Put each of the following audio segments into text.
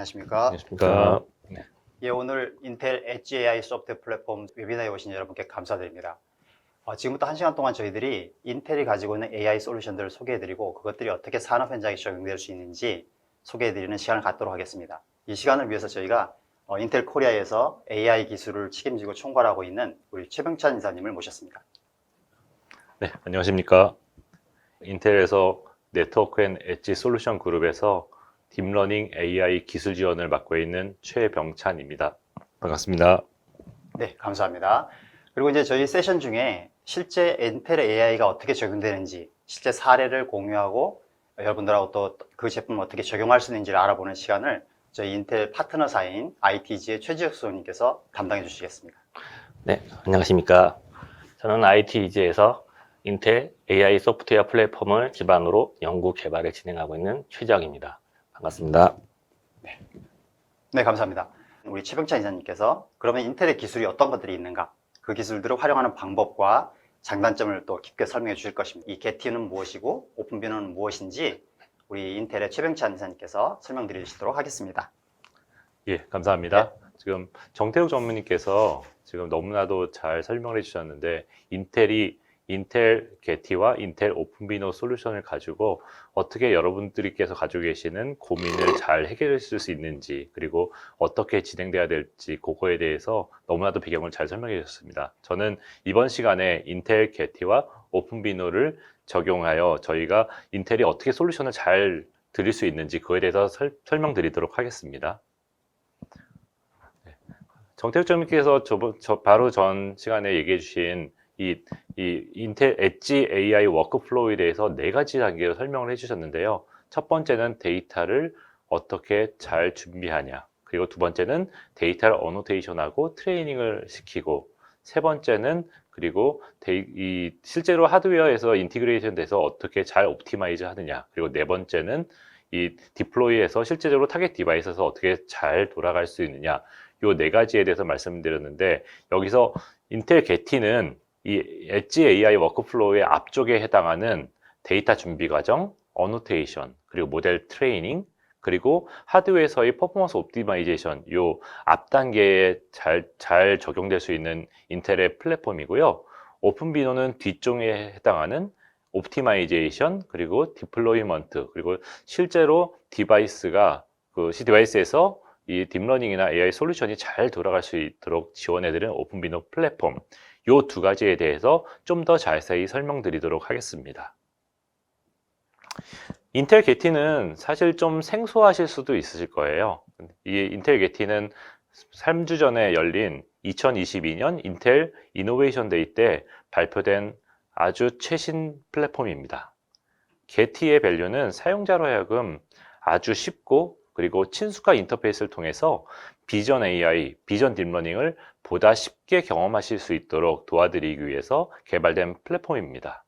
안녕하십니까. 안녕하십니까. 예, 오늘 인텔 엣지 AI 소프트웨어 플랫폼 웨비나에 오신 여러분께 감사드립니다. 지금부터 1시간 동안 저희들이 인텔이 가지고 있는 AI 솔루션들을 소개해드리고 그것들이 어떻게 산업 현장에 적용될 수 있는지 소개해드리는 시간을 갖도록 하겠습니다. 이 시간을 위해서 저희가 인텔 코리아에서 AI 기술을 책임지고 총괄하고 있는 우리 최병찬 이사님을 모셨습니다. 네, 안녕하십니까. 인텔에서 네트워크 앤 엣지 솔루션 그룹에서 딥러닝 AI 기술 지원을 맡고 있는 최병찬입니다. 반갑습니다. 네, 감사합니다. 그리고 이제 저희 세션 중에 실제 인텔의 AI가 어떻게 적용되는지 실제 사례를 공유하고 여러분들하고 또 그 제품을 어떻게 적용할 수 있는지를 알아보는 시간을 저희 인텔 파트너사인 ITG의 최지혁 수석님께서 담당해 주시겠습니다. 네, 안녕하십니까. 저는 ITG에서 인텔 AI 소프트웨어 플랫폼을 기반으로 연구 개발을 진행하고 있는 최지혁입니다. 반갑습니다. 네, 감사합니다. 우리 최병찬 이사님께서 그러면 인텔의 기술이 어떤 것들이 있는가, 그 기술들을 활용하는 방법과 장단점을 또 깊게 설명해 주실 것입니다. 이 게티는 무엇이고 오픈비노는 무엇인지 우리 인텔의 최병찬 이사님께서 설명드려 주시도록 하겠습니다. 예, 감사합니다. 네. 지금 정태욱 전무님께서 지금 너무나도 잘 설명을 해주셨는데 인텔이 인텔 게티와 인텔 오픈비노 솔루션을 가지고 어떻게 여러분들께서 가지고 계시는 고민을 잘 해결하실 수 있는지, 그리고 어떻게 진행돼야 될지 그거에 대해서 너무나도 배경을 잘 설명해 주셨습니다. 저는 이번 시간에 인텔 게티와 오픈비노를 적용하여 저희가 인텔이 어떻게 솔루션을 잘 드릴 수 있는지 그거에 대해서 설명드리도록 하겠습니다. 정태욱 전무님께서 바로 전 시간에 얘기해 주신 이 인텔 엣지 AI 워크플로우에 대해서 4가지 단계로 설명을 해주셨는데요. 첫 번째는 데이터를 어떻게 잘 준비하냐, 그리고 두 번째는 데이터를 어노테이션하고 트레이닝을 시키고, 세 번째는 그리고 실제로 하드웨어에서 인티그레이션 돼서 어떻게 잘 옵티마이즈 하느냐, 그리고 네 번째는 이 디플로이에서 실제적으로 타겟 디바이스에서 어떻게 잘 돌아갈 수 있느냐, 요 4가지에 대해서 말씀드렸는데, 여기서 인텔 게티는 이 엣지 AI 워크플로우의 앞쪽에 해당하는 데이터 준비 과정, 어노테이션, 그리고 모델 트레이닝, 그리고 하드웨어에서의 퍼포먼스 옵티마이제이션, 요 앞 단계에 잘 적용될 수 있는 인텔의 플랫폼이고요. 오픈비노는 뒤쪽에 해당하는 옵티마이제이션, 그리고 디플로이먼트, 그리고 실제로 디바이스가 디바이스에서 이 딥러닝이나 AI 솔루션이 잘 돌아갈 수 있도록 지원해드리는 오픈비노 플랫폼, 요 2가지에 대해서 좀 더 자세히 설명드리도록 하겠습니다. 인텔 게티는 사실 좀 생소하실 수도 있으실 거예요. 이 인텔 게티는 3주 전에 열린 2022년 인텔 이노베이션 데이 때 발표된 아주 최신 플랫폼입니다. 게티의 밸류는 사용자로 하여금 아주 쉽고 그리고 친숙한 인터페이스를 통해서 비전 AI, 비전 딥러닝을 보다 쉽게 경험하실 수 있도록 도와드리기 위해서 개발된 플랫폼입니다.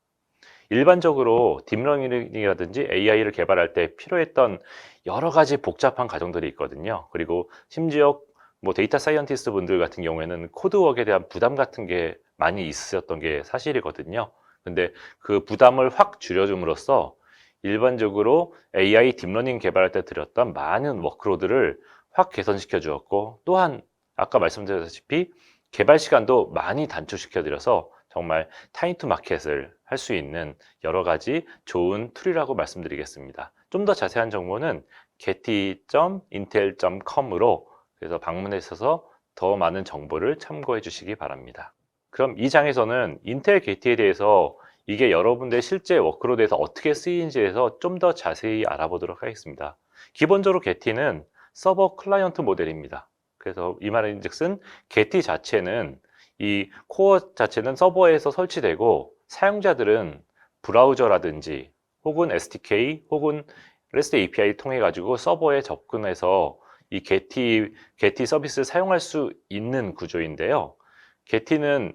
일반적으로 딥러닝이라든지 AI를 개발할 때 필요했던 여러 가지 복잡한 과정들이 있거든요. 그리고 심지어 데이터 사이언티스트 분들 같은 경우에는 코드웍에 대한 부담 같은 게 많이 있으셨던 게 사실이거든요. 근데 그 부담을 확 줄여줌으로써 일반적으로 AI 딥러닝 개발할 때 들였던 많은 워크로드를 확 개선시켜 주었고, 또한 아까 말씀드렸다시피 개발 시간도 많이 단축시켜 드려서 정말 타임 투 마켓을 할 수 있는 여러 가지 좋은 툴이라고 말씀드리겠습니다. 좀 더 자세한 정보는 getty.intel.com으로 그래서 방문해 주셔서 더 많은 정보를 참고해 주시기 바랍니다. 그럼 이 장에서는 인텔 getty에 대해서 이게 여러분들 실제 워크로드에서 어떻게 쓰이는지에 대해서 좀 더 자세히 알아보도록 하겠습니다. 기본적으로 getty는 서버 클라이언트 모델입니다. 그래서 이 말인즉슨 getty 자체는 이 코어 자체는 서버에서 설치되고 사용자들은 브라우저라든지 혹은 SDK 혹은 REST API 통해 가지고 서버에 접근해서 이 getty 서비스를 사용할 수 있는 구조인데요. getty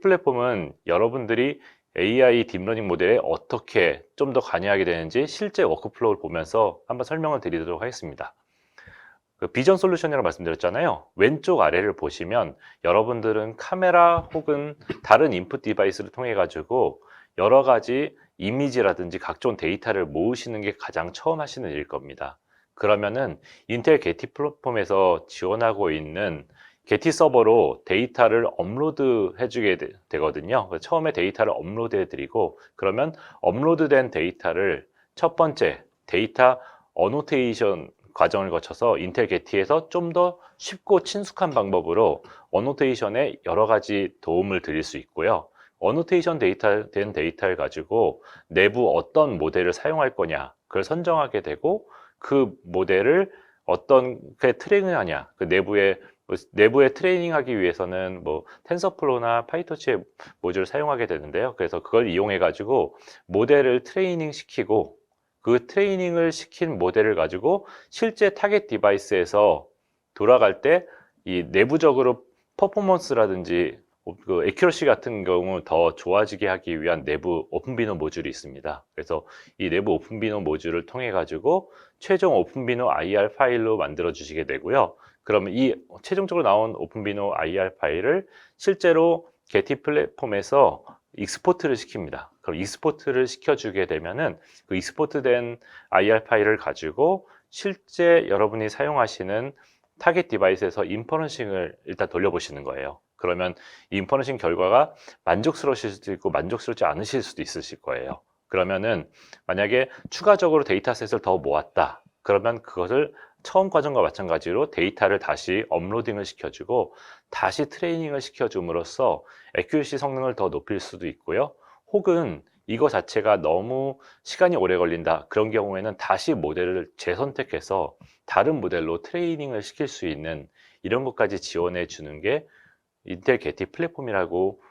플랫폼은 여러분들이 AI 딥러닝 모델에 어떻게 좀 더 관여하게 되는지 실제 워크플로우를 보면서 한번 설명을 드리도록 하겠습니다. 비전 솔루션이라고 말씀드렸잖아요. 왼쪽 아래를 보시면 여러분들은 카메라 혹은 다른 인풋 디바이스를 통해 가지고 여러 가지 이미지라든지 각종 데이터를 모으시는 게 가장 처음 하시는 일일 겁니다. 그러면은 인텔 게티 플랫폼에서 지원하고 있는 게티 서버로 데이터를 업로드 해주게 되거든요. 처음에 데이터를 업로드 해드리고, 그러면 업로드된 데이터를 첫 번째 데이터 어노테이션 과정을 거쳐서 인텔 게티에서 좀 더 쉽고 친숙한 방법으로 어노테이션에 여러 가지 도움을 드릴 수 있고요. 어노테이션 된 데이터를 가지고 내부 어떤 모델을 사용할 거냐, 그걸 선정하게 되고, 그 모델을 어떻게 트레이닝하냐, 그 내부에 트레이닝하기 위해서는 뭐 텐서플로우나 파이토치의 모듈을 사용하게 되는데요. 그래서 그걸 이용해 가지고 모델을 트레이닝 시키고, 그 트레이닝을 시킨 모델을 가지고 실제 타겟 디바이스에서 돌아갈 때 이 내부적으로 퍼포먼스라든지 그 에큐러시 같은 경우 더 좋아지게 하기 위한 내부 오픈비노 모듈이 있습니다. 그래서 이 내부 오픈비노 모듈을 통해 가지고 최종 오픈비노 IR 파일로 만들어 주시게 되고요. 그러면 이 최종적으로 나온 오픈비노 IR 파일을 실제로 게티 플랫폼에서 익스포트를 시킵니다. 그럼 익스포트를 시켜주게 되면은 그 익스포트된 IR 파일을 가지고 실제 여러분이 사용하시는 타겟 디바이스에서 인퍼런싱을 일단 돌려보시는 거예요. 그러면 이 인퍼런싱 결과가 만족스러우실 수도 있고 만족스럽지 않으실 수도 있으실 거예요. 그러면은 만약에 추가적으로 데이터셋을 더 모았다. 그러면 그것을 처음 과정과 마찬가지로 데이터를 다시 업로딩을 시켜주고 다시 트레이닝을 시켜줌으로써 애큐리시 성능을 더 높일 수도 있고요. 혹은 이거 자체가 너무 시간이 오래 걸린다. 그런 경우에는 다시 모델을 재선택해서 다른 모델로 트레이닝을 시킬 수 있는 이런 것까지 지원해 주는 게 인텔 게티 플랫폼이라고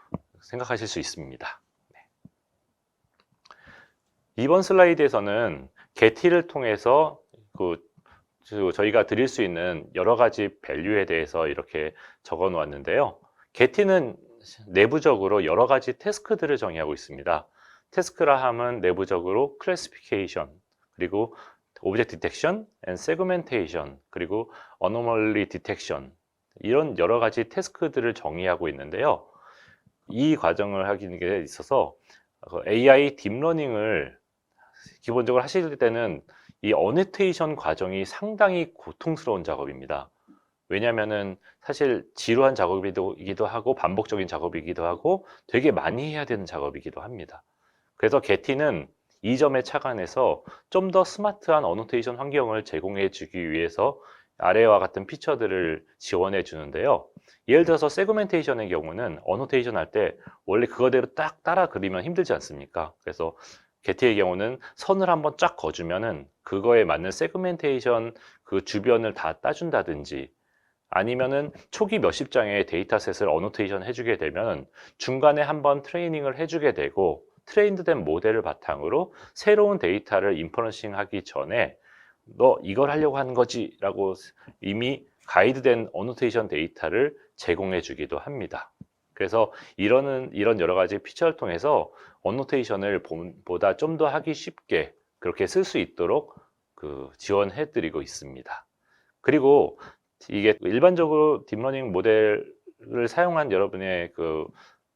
생각하실 수 있습니다. 이번 슬라이드에서는 게티를 통해서 저희가 드릴 수 있는 여러 가지 밸류에 대해서 이렇게 적어 놓았는데요. 게티는 내부적으로 여러 가지 태스크들을 정의하고 있습니다. 태스크라 함은 내부적으로 클래시피케이션, 그리고 오브젝트 디텍션, 앤 세그멘테이션, 그리고 어노멀리 디텍션, 이런 여러 가지 태스크들을 정의하고 있는데요. 이 과정을 하기 에 있어서 AI 딥러닝을 기본적으로 하실 때는 이 어노테이션 과정이 상당히 고통스러운 작업입니다. 왜냐하면은 사실 지루한 작업이기도 하고 반복적인 작업이기도 하고 되게 많이 해야 되는 작업이기도 합니다. 그래서 게티는 이 점에 착안해서 좀 더 스마트한 어노테이션 환경을 제공해 주기 위해서 아래와 같은 피처들을 지원해 주는데요. 예를 들어서 세그멘테이션의 경우는 어노테이션 할 때 원래 그거대로 딱 따라 그리면 힘들지 않습니까? 그래서 게티의 경우는 선을 한번 쫙 그어주면은 그거에 맞는 세그멘테이션 그 주변을 다 따준다든지, 아니면은 초기 몇십 장의 데이터셋을 어노테이션 해주게 되면 중간에 한번 트레이닝을 해주게 되고, 트레인드된 모델을 바탕으로 새로운 데이터를 인퍼런싱 하기 전에 너 이걸 하려고 하는 거지 라고 이미 가이드된 어노테이션 데이터를 제공해 주기도 합니다. 그래서 이런 여러 가지 피처를 통해서 어노테이션을 보다 좀 더 하기 쉽게 그렇게 쓸 수 있도록 지원해 드리고 있습니다. 그리고 이게 일반적으로 딥러닝 모델을 사용한 여러분의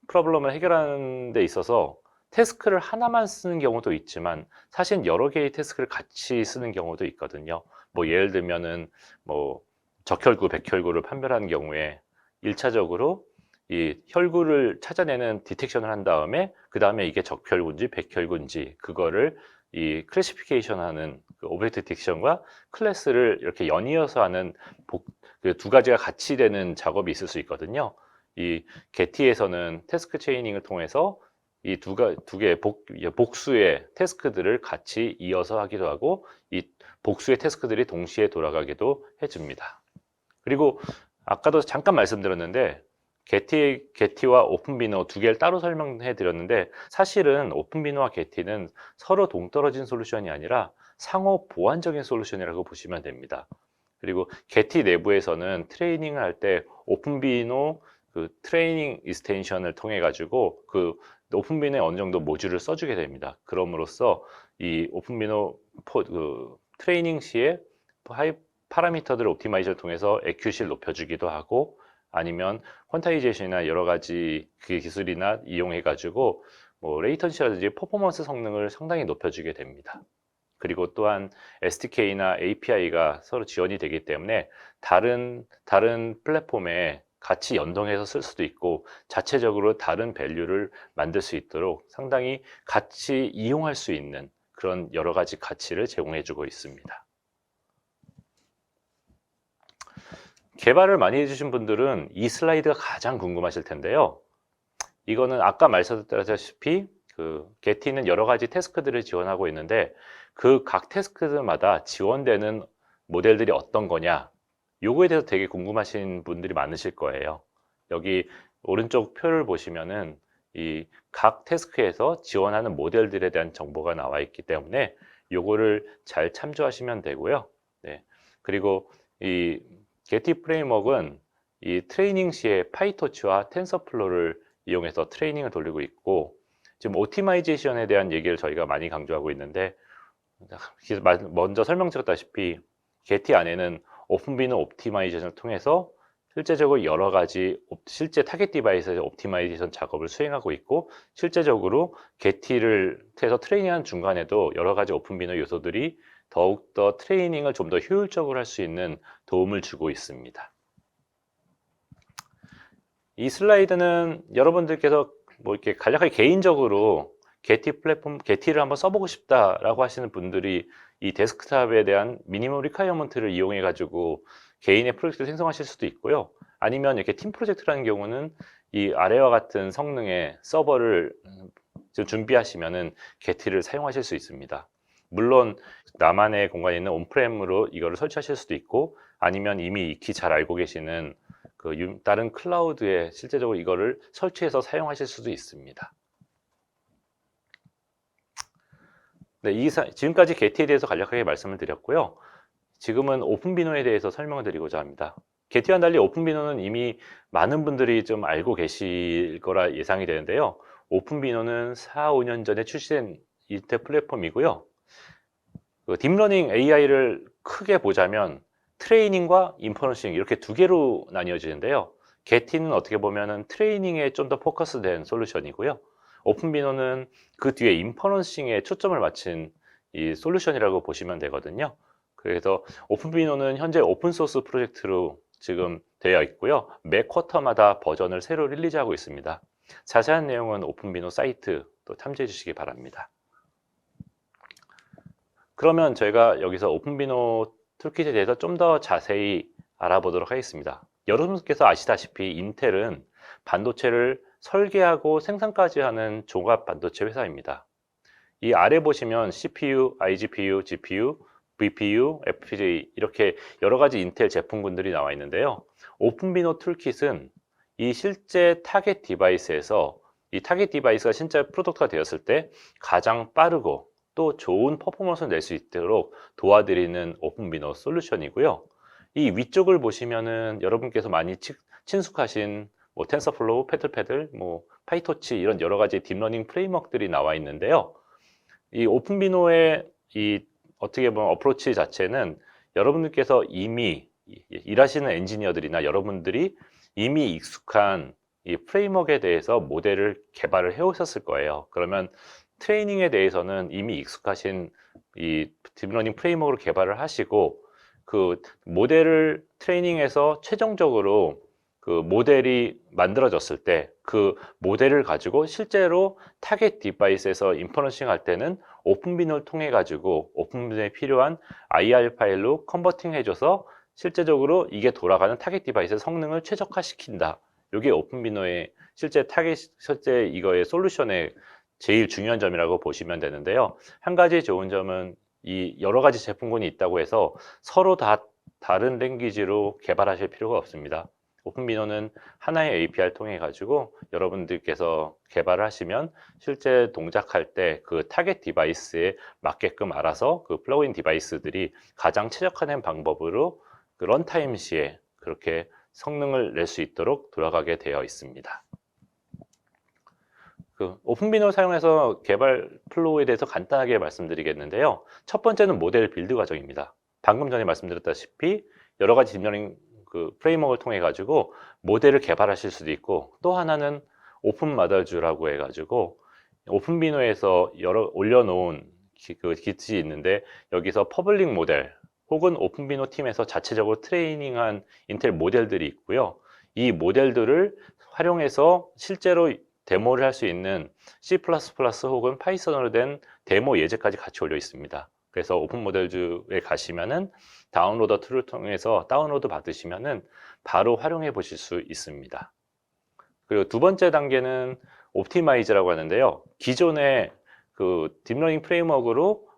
프로블럼을 해결하는 데 있어서 태스크를 하나만 쓰는 경우도 있지만 사실 여러 개의 태스크를 같이 쓰는 경우도 있거든요. 뭐 예를 들면은 뭐 적혈구, 백혈구를 판별하는 경우에 1차적으로 이 혈구를 찾아내는 디텍션을 한 다음에 그 다음에 이게 적혈구인지 백혈구인지 그거를 이 클래시피케이션 하는 오브젝트 디텍션과 클래스를 이렇게 연이어서 하는 두 가지가 같이 되는 작업이 있을 수 있거든요. 이 게티에서는 태스크 체이닝을 통해서 이 두 개의 복수의 태스크들을 같이 이어서 하기도 하고 이 복수의 태스크들이 동시에 돌아가기도 해줍니다. 그리고 아까도 잠깐 말씀드렸는데 게티와 오픈비노 두 개를 따로 설명해 드렸는데 사실은 오픈비노와 게티는 서로 동떨어진 솔루션이 아니라 상호 보완적인 솔루션이라고 보시면 됩니다. 그리고 게티 내부에서는 트레이닝을 할 때 오픈비노 트레이닝 익스텐션을 통해 가지고 오픈비노에 어느 정도 모듈을 써주게 됩니다. 그럼으로써 이 오픈비노 트레이닝 시에 하이 파라미터들 옵티마이저를 통해서 애큐시를 높여주기도 하고, 아니면 퀀타이제이션이나 여러 가지 그 기술이나 이용해 가지고 뭐 레이턴시라든지 퍼포먼스 성능을 상당히 높여주게 됩니다. 그리고 또한 SDK나 API가 서로 지원이 되기 때문에 다른 플랫폼에 같이 연동해서 쓸 수도 있고 자체적으로 다른 밸류를 만들 수 있도록 상당히 같이 이용할 수 있는 그런 여러 가지 가치를 제공해 주고 있습니다. 개발을 많이 해주신 분들은 이 슬라이드가 가장 궁금하실 텐데요. 이거는 아까 말씀드렸다시피 게티는 여러 가지 태스크들을 지원하고 있는데 그 각 태스크들마다 지원되는 모델들이 어떤 거냐, 요거에 대해서 되게 궁금하신 분들이 많으실 거예요. 여기 오른쪽 표를 보시면은 이 각 태스크에서 지원하는 모델들에 대한 정보가 나와 있기 때문에 요거를 잘 참조하시면 되고요. 네. 그리고 이 게티 프레임워크는 이 트레이닝 시에 파이토치와 텐서플로우를 이용해서 트레이닝을 돌리고 있고, 지금 오티마이제이션에 대한 얘기를 저희가 많이 강조하고 있는데, 먼저 설명드렸다시피 게티 안에는 오픈비노 옵티마이제이션을 통해서 실제적으로 여러 가지 실제 타겟 디바이스에서 옵티마이제이션 작업을 수행하고 있고, 실제적으로 게티를 해서 트레이닝하는 중간에도 여러 가지 오픈비노 요소들이 더욱더 트레이닝을 좀 더 효율적으로 할 수 있는 도움을 주고 있습니다. 이 슬라이드는 여러분들께서 뭐 이렇게 간략하게 개인적으로 게티 플랫폼, 게티를 한번 써보고 싶다라고 하시는 분들이 이 데스크탑에 대한 미니멈 리콰이어먼트를 이용해 가지고 개인의 프로젝트를 생성하실 수도 있고요. 아니면 이렇게 팀 프로젝트라는 경우는 이 아래와 같은 성능의 서버를 준비하시면은 게티를 사용하실 수 있습니다. 물론 나만의 공간에 있는 온프렘으로 이거를 설치하실 수도 있고, 아니면 이미 익히 잘 알고 계시는 다른 클라우드에 실제적으로 이거를 설치해서 사용하실 수도 있습니다. 네, 지금까지 게티에 대해서 간략하게 말씀을 드렸고요. 지금은 오픈비노에 대해서 설명을 드리고자 합니다. 게티와 달리 오픈비노는 이미 많은 분들이 좀 알고 계실 거라 예상이 되는데요. 오픈비노는 4, 5년 전에 출시된 인텔 플랫폼이고요. 딥러닝 AI를 크게 보자면 트레이닝과 인퍼런싱 이렇게 두 개로 나뉘어지는데요. 게티는 어떻게 보면은 트레이닝에 좀 더 포커스된 솔루션이고요. 오픈비노는 그 뒤에 인퍼런싱에 초점을 맞춘 이 솔루션이라고 보시면 되거든요. 그래서 오픈비노는 현재 오픈소스 프로젝트로 지금 되어 있고요. 매 쿼터마다 버전을 새로 릴리즈하고 있습니다. 자세한 내용은 오픈비노 사이트 또 참조해 주시기 바랍니다. 그러면 저희가 여기서 오픈비노 툴킷에 대해서 좀 더 자세히 알아보도록 하겠습니다. 여러분께서 아시다시피 인텔은 반도체를 설계하고 생산까지 하는 종합 반도체 회사입니다. 이 아래 보시면 CPU, IGPU, GPU, VPU, FPGA 이렇게 여러 가지 인텔 제품군들이 나와 있는데요. 오픈비노 툴킷은 이 실제 타겟 디바이스에서 이 타겟 디바이스가 진짜 프로덕트가 되었을 때 가장 빠르고 또 좋은 퍼포먼스를 낼 수 있도록 도와드리는 오픈비노 솔루션이고요. 이 위쪽을 보시면은 여러분께서 많이 친숙하신 뭐 텐서플로우, 패들패들, 뭐 파이토치 이런 여러 가지 딥러닝 프레임워크들이 나와 있는데요. 이 오픈비노의 이 어떻게 보면 어프로치 자체는 여러분들께서 이미 일하시는 엔지니어들이나 여러분들이 이미 익숙한 이 프레임워크에 대해서 모델을 개발을 해 오셨을 거예요. 그러면 트레이닝에 대해서는 이미 익숙하신 이 딥러닝 프레임워크를 개발을 하시고, 그 모델을 트레이닝해서 최종적으로 그 모델이 만들어졌을 때 그 모델을 가지고 실제로 타겟 디바이스에서 인퍼런싱 할 때는 오픈비노를 통해 가지고 오픈비노에 필요한 IR 파일로 컨버팅 해줘서 실제적으로 이게 돌아가는 타겟 디바이스의 성능을 최적화시킨다. 이게 오픈비노의 실제 이거의 솔루션의 제일 중요한 점이라고 보시면 되는데요. 한 가지 좋은 점은 이 여러 가지 제품군이 있다고 해서 서로 다 다른 랭귀지로 개발하실 필요가 없습니다. 오픈비노는 하나의 API를 통해 가지고 여러분들께서 개발을 하시면 실제 동작할 때 그 타겟 디바이스에 맞게끔 알아서 그 플러그인 디바이스들이 가장 최적화된 방법으로 그 런타임 시에 그렇게 성능을 낼 수 있도록 돌아가게 되어 있습니다. 오픈비노 사용해서 개발 플로우에 대해서 간단하게 말씀드리겠는데요. 첫 번째는 모델 빌드 과정입니다. 방금 전에 말씀드렸다시피 여러 가지 딥러닝 프레임워크를 통해 가지고 모델을 개발하실 수도 있고, 또 하나는 오픈 마더즈라고 해 가지고 오픈비노에서 올려놓은 기틀이 있는데 여기서 퍼블릭 모델 혹은 오픈비노 팀에서 자체적으로 트레이닝한 인텔 모델들이 있고요. 이 모델들을 활용해서 실제로 데모를 할 수 있는 C++ 혹은 파이썬으로 된 데모 예제까지 같이 올려 있습니다. 그래서 오픈 모델즈에 가시면은 다운로더 툴을 통해서 다운로드 받으시면은 바로 활용해 보실 수 있습니다. 그리고 두 번째 단계는 옵티마이즈라고 하는데요. 기존의 그 딥러닝 프레임워크로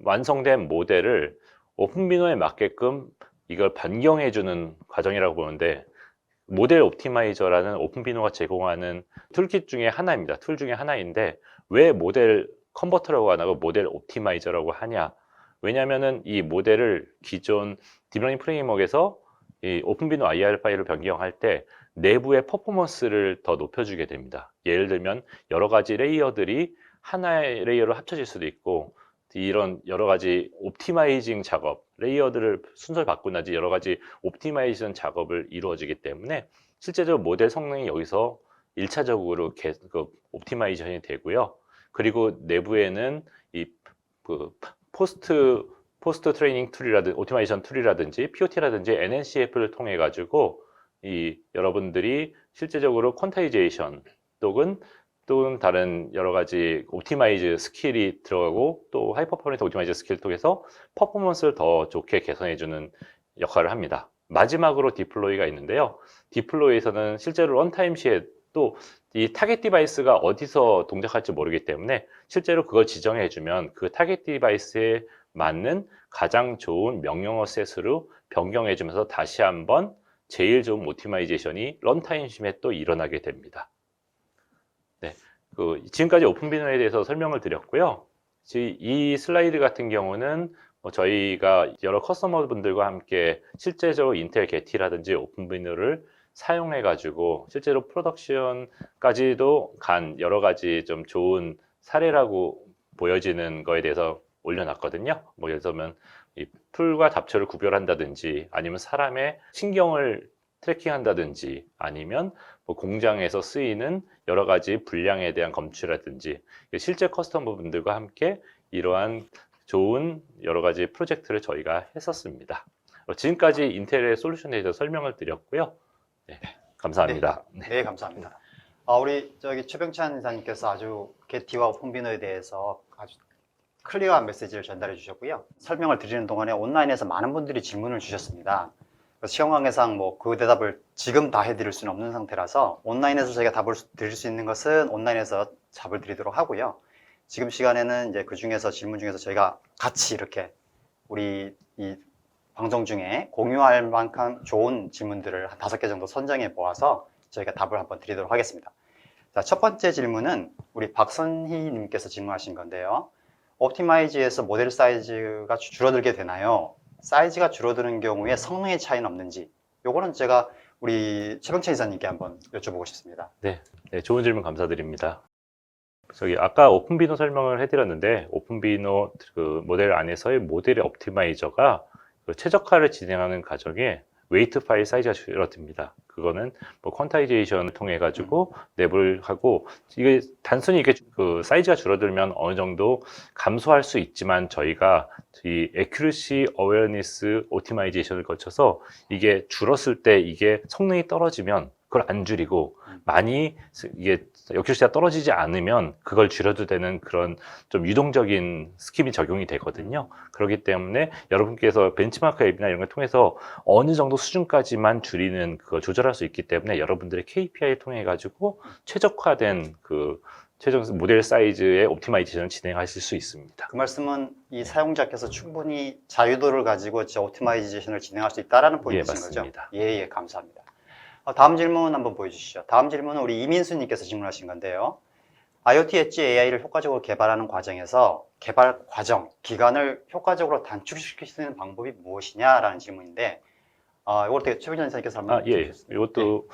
완성된 모델을 오픈비노에 맞게끔 이걸 변경해 주는 과정이라고 보는데, 모델 옵티마이저라는 오픈비노가 제공하는 툴킷 중에 하나입니다. 툴 중에 하나인데 왜 모델 컨버터라고 안 하고 모델 옵티마이저라고 하냐? 왜냐하면은 이 모델을 기존 딥러닝 프레임워크에서 이 오픈비노 IR 파일을 변경할 때 내부의 퍼포먼스를 더 높여주게 됩니다. 예를 들면 여러 가지 레이어들이 하나의 레이어로 합쳐질 수도 있고, 이런 여러 가지 옵티마이징 작업, 레이어들을 순서를 바꾸나지 여러 가지 옵티마이제이션 작업을 이루어지기 때문에 실제적으로 모델 성능이 여기서 1차적으로 옵티마이제이션이 되고요. 그리고 내부에는 이 포스트 트레이닝 툴이라든지 옵티마이제이션 툴이라든지 POT라든지 NNCF를 통해 가지고 이 여러분들이 실제적으로 퀀타이제이션 또는 다른 여러 가지 옵티마이즈 스킬이 들어가고 또 하이 퍼포먼스 옵티마이즈 스킬을 통해서 퍼포먼스를 더 좋게 개선해주는 역할을 합니다. 마지막으로 디플로이가 있는데요. 디플로이에서는 실제로 런타임 시에 또 이 타겟 디바이스가 어디서 동작할지 모르기 때문에 실제로 그걸 지정해주면 그 타겟 디바이스에 맞는 가장 좋은 명령어 셋으로 변경해주면서 다시 한번 제일 좋은 옵티마이제이션이 런타임 심에 또 일어나게 됩니다. 네, 지금까지 오픈비노에 대해서 설명을 드렸고요. 이 슬라이드 같은 경우는 저희가 여러 커스터머 분들과 함께 실제적으로 인텔 게티라든지 오픈비노를 사용해 가지고 실제로 프로덕션까지도 간 여러 가지 좀 좋은 사례라고 보여지는 거에 대해서 올려놨거든요. 뭐 예를 들면 이 풀과 잡초를 구별한다든지 아니면 사람의 신경을 트래킹한다든지 아니면 뭐 공장에서 쓰이는 여러 가지 불량에 대한 검출이라든지 실제 커스터머 분들과 함께 이러한 좋은 여러 가지 프로젝트를 저희가 했었습니다. 지금까지 인텔의 솔루션에 대해서 설명을 드렸고요. 네, 감사합니다. 네, 감사합니다. 우리 최병찬 이사님께서 아주 게티와 오픈비노에 대해서 아주 클리어한 메시지를 전달해 주셨고요. 설명을 드리는 동안에 온라인에서 많은 분들이 질문을 주셨습니다. 시험 관계상 그 대답을 지금 다 해드릴 수는 없는 상태라서 온라인에서 저희가 답을 드릴 수 있는 것은 온라인에서 답을 드리도록 하고요. 지금 시간에는 이제 그 중에서 질문 중에서 저희가 같이 이렇게 우리 이 방송 중에 공유할 만큼 좋은 질문들을 한 5개 정도 선정해 보아서 저희가 답을 한번 드리도록 하겠습니다. 자, 첫 번째 질문은 우리 박선희 님께서 질문하신 건데요. 옵티마이즈에서 모델 사이즈가 줄어들게 되나요? 사이즈가 줄어드는 경우에 성능의 차이는 없는지, 요거는 제가 우리 최병찬 이사님께 한번 여쭤보고 싶습니다. 네, 좋은 질문 감사드립니다. 아까 오픈비노 설명을 해드렸는데 오픈비노 그 모델 안에서의 모델의 옵티마이저가 최적화를 진행하는 과정에 웨이트 파일 사이즈가 줄어듭니다. 그거는 퀀타이제이션을 통해 가지고 랩을 하고, 이게 단순히 그 사이즈가 줄어들면 어느 정도 감소할 수 있지만 저희가 이 accuracy awareness optimization을 거쳐서 이게 줄었을 때 이게 성능이 떨어지면 그걸 안 줄이고, 많이 이게 accuracy가 떨어지지 않으면 그걸 줄여도 되는 그런 좀 유동적인 스킵이 적용이 되거든요. 그렇기 때문에 여러분께서 벤치마크 앱이나 이런 걸 통해서 어느 정도 수준까지만 줄이는 그걸 조절할 수 있기 때문에 여러분들의 KPI를 통해 가지고 최적화된 그 최종 모델 사이즈의 옵티마이제이션을 진행하실 수 있습니다. 그 말씀은 이 사용자께서 충분히 자유도를 가지고 옵티마이제이션을 진행할 수 있다라는 포인트인 거죠? 맞습니다. 예, 감사합니다. 다음 질문 한번 보여주시죠. 다음 질문은 우리 이민수님께서 질문하신 건데요. IoT 엣지 AI를 효과적으로 개발하는 과정에서 개발 과정, 기간을 효과적으로 단축시킬 수 있는 방법이 무엇이냐라는 질문인데, 이걸 어떻게 최병찬 이사님께서 한번 해주시겠습니까? 이것도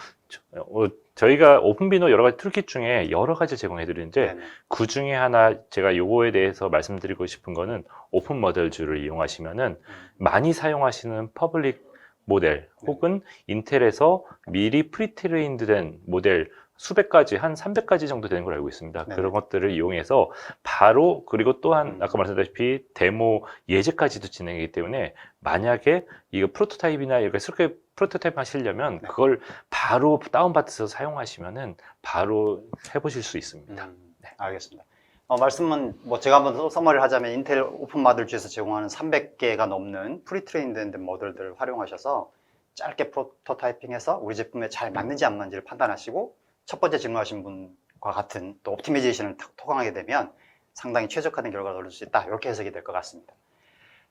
저희가 오픈비노 여러 가지 툴킷 중에 여러 가지 제공해 드리는데, 네네. 그 중에 하나 제가 요거에 대해서 말씀드리고 싶은 거는 오픈 모델주를 이용하시면은 많이 사용하시는 퍼블릭 모델 혹은 인텔에서 미리 프리트레인드 된 모델 수백 가지, 한 300가지 정도 되는 걸 알고 있습니다. 네네. 그런 것들을 이용해서 바로, 그리고 또한 아까 말씀드렸다시피 데모 예제까지도 진행이기 때문에 만약에 이거 프로토타입이나 이렇게 스크립 프로토타입 하시려면 네. 그걸 바로 다운받아서 사용하시면은 바로 해보실 수 있습니다. 알겠습니다. 말씀은 뭐 제가 한번 또 서머리를 하자면 인텔 오픈 모델주에서 제공하는 300개가 넘는 프리트레인드 모델들을 활용하셔서 짧게 프로토타이핑해서 우리 제품에 잘 맞는지 안 맞는지를 판단하시고 첫 번째 질문하신 분과 같은 또 옵티마이제이션을 토강하게 되면 상당히 최적화된 결과를 얻을 수 있다. 이렇게 해석이 될 것 같습니다.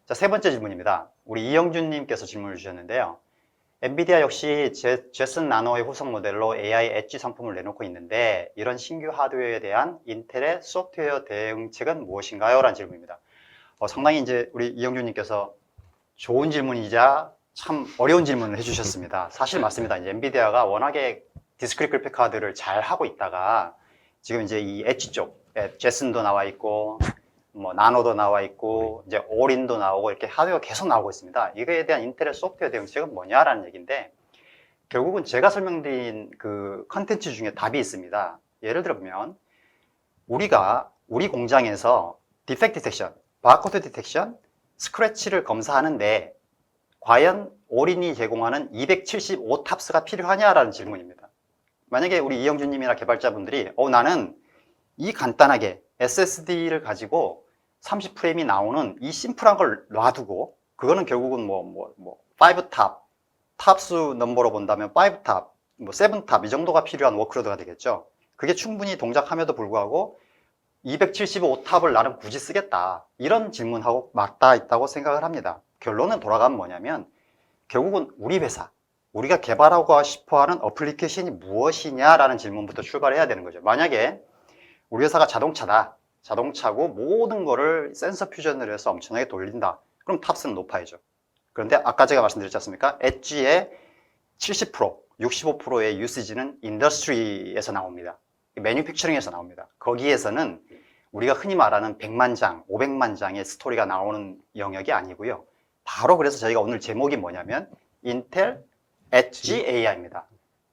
자, 세 번째 질문입니다. 우리 이영준님께서 질문을 주셨는데요. 엔비디아 역시 제슨 나노의 후속 모델로 AI 엣지 상품을 내놓고 있는데 이런 신규 하드웨어에 대한 인텔의 소프트웨어 대응책은 무엇인가요? 라는 질문입니다. 상당히 이제 우리 이영준님께서 좋은 질문이자 참 어려운 질문을 해주셨습니다. 사실 맞습니다. 이제 엔비디아가 워낙에 디스크릿 그래픽 카드를 잘 하고 있다가 지금 이제 이 엣지 쪽, 제슨도 나와 있고 뭐 나노도 나와 있고 이제 올인도 나오고 이렇게 하드웨어가 계속 나오고 있습니다. 이거에 대한 인텔의 소프트웨어 대응책은 뭐냐라는 얘기인데 결국은 제가 설명드린 그 컨텐츠 중에 답이 있습니다. 예를 들어 보면 우리 공장에서 디펙트 디텍션, 바코드 디텍션, 스크래치를 검사하는데 과연 올인이 제공하는 275탑스가 필요하냐라는 질문입니다. 만약에 우리 이영준님이나 개발자분들이 나는 이 간단하게 SSD를 가지고 30프레임이 나오는 이 심플한 걸 놔두고 그거는 결국은 5탑, 탑수 넘버로 본다면 5탑, 7탑 이 정도가 필요한 워크로드가 되겠죠. 그게 충분히 동작함에도 불구하고 275탑을 나는 굳이 쓰겠다. 이런 질문하고 맞닿아 있다고 생각을 합니다. 결론은 돌아가면 뭐냐면 결국은 우리 회사, 우리가 개발하고 싶어하는 어플리케이션이 무엇이냐라는 질문부터 출발해야 되는 거죠. 만약에 우리 회사가 자동차다. 자동차고 모든 거를 센서 퓨전을 해서 엄청나게 돌린다. 그럼 탑스는 높아야죠. 그런데 아까 제가 말씀드렸지 않습니까? 엣지의 70%, 65%의 유시지는 인더스트리에서 나옵니다. 매뉴팩처링에서 나옵니다. 거기에서는 우리가 흔히 말하는 100만 장, 500만 장의 스토리가 나오는 영역이 아니고요. 바로 그래서 저희가 오늘 제목이 뭐냐면 인텔 엣지 AI입니다.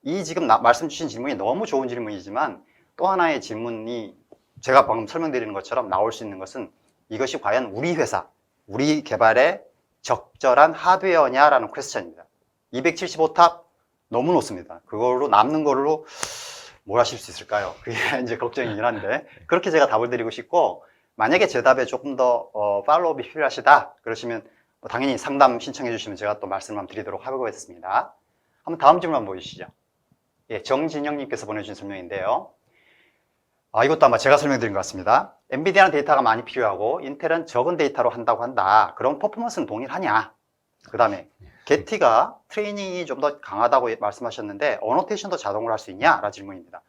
이 지금 말씀 주신 질문이 너무 좋은 질문이지만 또 하나의 질문이 제가 방금 설명드리는 것처럼 나올 수 있는 것은 이것이 과연 우리 회사, 우리 개발에 적절한 하드웨어냐라는 퀘스천입니다. 275탑 너무 높습니다. 그걸로 남는 걸로 뭘 하실 수 있을까요? 그게 이제 걱정이긴 한데 그렇게 제가 답을 드리고 싶고 만약에 제 답에 조금 더 팔로우업이 필요하시다 그러시면 당연히 상담 신청해 주시면 제가 또 말씀을 한번 드리도록 하겠습니다. 한번 다음 질문 한번 보여주시죠. 예, 정진영님께서 보내주신 설명인데요. 이것도 아마 제가 설명드린 것 같습니다. 엔비디아는 데이터가 많이 필요하고 인텔은 적은 데이터로 한다고 한다. 그럼 퍼포먼스는 동일하냐? 그 다음에 게티가 트레이닝이 좀 더 강하다고 말씀하셨는데 어노테이션도 자동으로 할 수 있냐? 라는 질문입니다.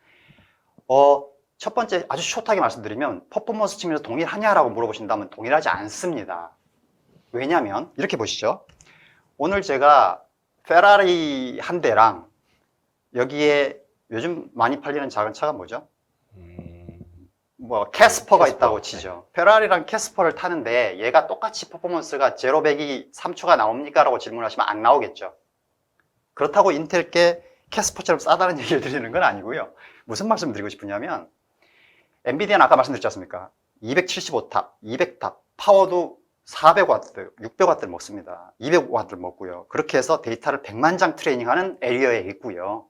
첫 번째 아주 숏하게 말씀드리면 퍼포먼스 측면에서 동일하냐라고 물어보신다면 동일하지 않습니다. 왜냐하면 이렇게 보시죠. 오늘 제가 페라리 한 대랑 여기에 요즘 많이 팔리는 작은 차가 뭐죠? 캐스퍼가 있다고 치죠. 페라리랑 캐스퍼를 타는데 얘가 똑같이 퍼포먼스가 0, 100이 3초가 나옵니까? 라고 질문하시면 안 나오겠죠. 그렇다고 인텔께 캐스퍼처럼 싸다는 얘기를 드리는 건 아니고요. 무슨 말씀 드리고 싶으냐면 엔비디아는 아까 말씀드렸지 않습니까? 275탑, 200탑, 파워도 400와트, 600와트를 먹습니다. 200와트를 먹고요. 그렇게 해서 데이터를 100만 장 트레이닝하는 에리어에 있고요.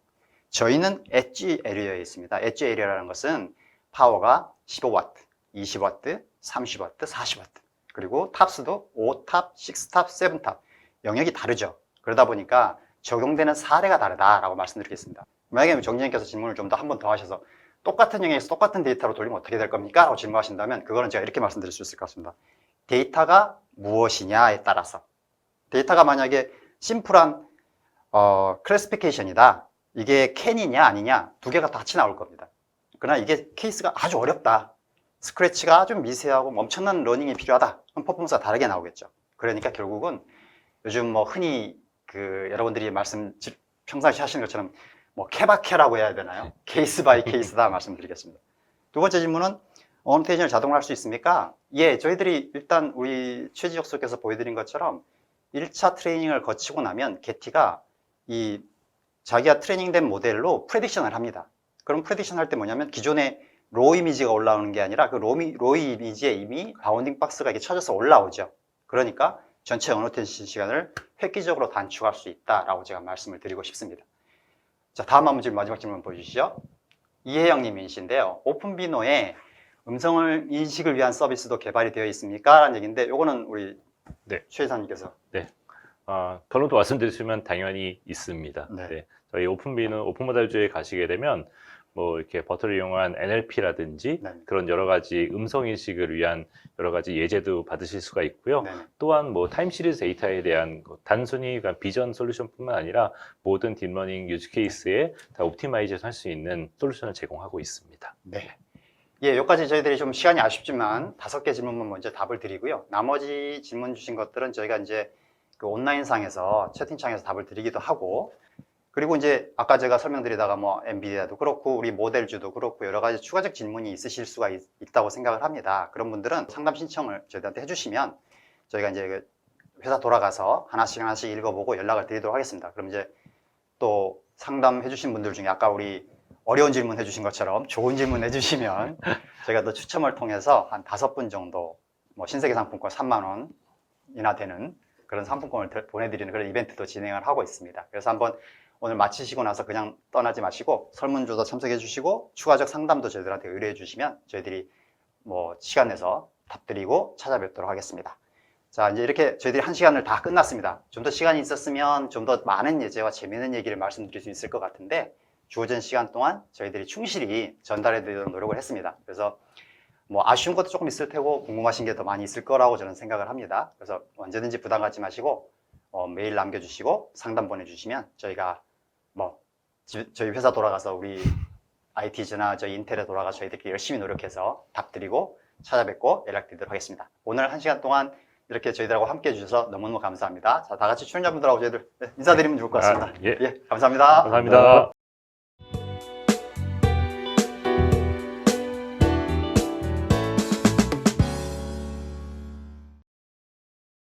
저희는 엣지 에리어에 있습니다. 엣지 에리어라는 것은 파워가 15와트, 20와트, 30와트, 40와트 그리고 탑수도 5탑, 6탑, 7탑 영역이 다르죠. 그러다 보니까 적용되는 사례가 다르다라고 말씀드리겠습니다. 만약에 정진님께서 질문을 좀 더 한 번 더 하셔서 똑같은 영역에서 똑같은 데이터로 돌리면 어떻게 될 겁니까? 라고 질문하신다면 그거는 제가 이렇게 말씀드릴 수 있을 것 같습니다. 데이터가 무엇이냐에 따라서 데이터가 만약에 심플한 클래시피케이션이다. 이게 캔이냐 아니냐 두 개가 같이 나올 겁니다. 그러나 이게 케이스가 아주 어렵다. 스크래치가 아주 미세하고 엄청난 러닝이 필요하다. 그럼 퍼포먼스가 다르게 나오겠죠. 그러니까 결국은 요즘 흔히 여러분들이 평상시 하시는 것처럼 케바케라고 해야 되나요? 케이스 바이 케이스다 말씀드리겠습니다. 두 번째 질문은 어노테이션을 자동으로 할 수 있습니까? 예, 저희들이 일단 우리 최지혁수께서 보여드린 것처럼 1차 트레이닝을 거치고 나면 게티가 자기가 트레이닝된 모델로 프레딕션을 합니다. 그럼 프레딕션 할 때 뭐냐면 기존에 로우 이미지가 올라오는 게 아니라 그 로우 이미지에 이미 바운딩 박스가 이렇게 쳐져서 올라오죠. 그러니까 전체 어노테이션 시간을 획기적으로 단축할 수 있다라고 제가 말씀을 드리고 싶습니다. 자, 다음 한번 마지막 질문 보여주시죠. 이혜영 님이신데요. 오픈비노에 음성을 인식을 위한 서비스도 개발이 되어 있습니까? 라는 얘기인데 이거는 우리 네. 최 이사님께서 결론도 말씀드리시면 당연히 있습니다. 네. 네. 저희 오픈비는 오픈모달주에 가시게 되면 뭐 이렇게 버터를 이용한 NLP라든지 네. 그런 여러 가지 음성 인식을 위한 여러 가지 예제도 받으실 수가 있고요. 네. 또한 뭐 타임 시리즈 데이터에 대한 단순히 비전 솔루션뿐만 아니라 모든 딥러닝 유즈 케이스에 다 옵티마이제이션 할 수 있는 솔루션을 제공하고 있습니다. 네. 예, 여기까지 저희들이 좀 시간이 아쉽지만 5개 질문만 먼저 답을 드리고요. 나머지 질문 주신 것들은 저희가 이제 그 온라인상에서 채팅창에서 답을 드리기도 하고, 그리고 이제 아까 제가 설명드리다가 뭐 엔비디아도 그렇고 우리 모델주도 그렇고 여러 가지 추가적 질문이 있으실 수가 있다고 생각을 합니다. 그런 분들은 상담 신청을 저희한테 해주시면 저희가 이제 그 회사 돌아가서 하나씩 읽어보고 연락을 드리도록 하겠습니다. 그럼 이제 또 상담해 주신 분들 중에 아까 우리 어려운 질문 해주신 것처럼 좋은 질문 해주시면 저희가 또 추첨을 통해서 한 5분 정도 뭐 신세계 상품권 3만 원이나 되는 그런 상품권을 보내드리는 그런 이벤트도 진행을 하고 있습니다. 그래서 한번 오늘 마치시고 나서 그냥 떠나지 마시고 설문조사 참석해 주시고 추가적 상담도 저희들한테 의뢰해 주시면 저희들이 뭐 시간 내서 답드리고 찾아뵙도록 하겠습니다. 자, 이제 이렇게 저희들이 1시간을 다 끝났습니다. 좀 더 시간이 있었으면 좀 더 많은 예제와 재미있는 얘기를 말씀드릴 수 있을 것 같은데 주어진 시간 동안 저희들이 충실히 전달해 드리도록 노력을 했습니다. 그래서 뭐 아쉬운 것도 조금 있을 테고 궁금하신 게 더 많이 있을 거라고 저는 생각을 합니다. 그래서 언제든지 부담 갖지 마시고 메일 남겨주시고 상담 보내주시면 저희가 뭐 저희 회사 돌아가서 우리 IT즈나 저희 인텔에 돌아가서 저희들끼리 열심히 노력해서 답드리고 찾아뵙고 연락드리도록 하겠습니다. 오늘 1시간 동안 이렇게 저희들하고 함께 해주셔서 너무너무 감사합니다. 자, 다 같이 출연자분들하고 저희들 인사드리면 좋을 것 같습니다. 예. 감사합니다. 감사합니다.